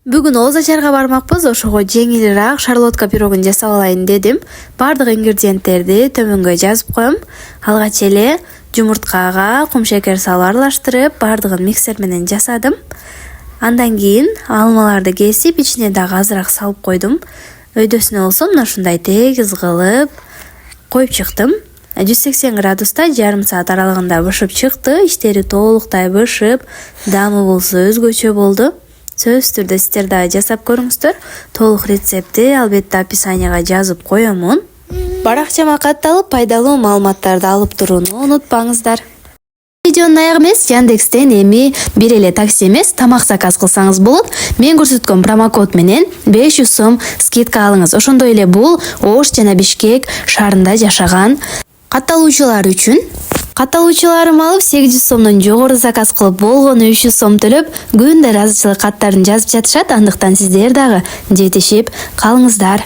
Бүгүн Озачарга бармакпыз. Ошого жеңилирээк шарлотка пирогун жасап алайын дедим. Бардык ингредиенттерди төмөнгө жазып коем. Алгач эле жумурткага кум шекер салып аралаштырып, бардыгын миксер менен жасадым. Андан кийин алмаларды кесип, ичине дагы азыраак салып койдум. Өйдөсүнө болсо мына ушундай тегиз кылып коюп чыктым. 180 градуста жарым саат аралыгында бышып чыкты. Иштери толуктай бышып, даамы болсо өзгөчө болду. Сөзсүз түрдө сиздер дагы жасап көрүңүздөр. Толук рецептти албетте описанияга жазып коёмун. Баракчама катталып, пайдалуу маалыматтарды алып турууну унутпаңыздар. Видеонун аягы эмес, Яндекстен эми бир эле такси эмес, тамак заказ кылсаңыз болот. Мен көрсөткөн промокод менен 500 сом скидка алыңыз. Ошондой эле бул Ош жана Бишкек шаарында жашаган катталуучулар үчүн. Катталуучуларым алып 800 сомдон жогору заказ кылып болгону 300 сом төлөп, күндө ыраазычылык каттарын жазып жатышат. Андыктан сиздер дагы жетишип калыңыздар.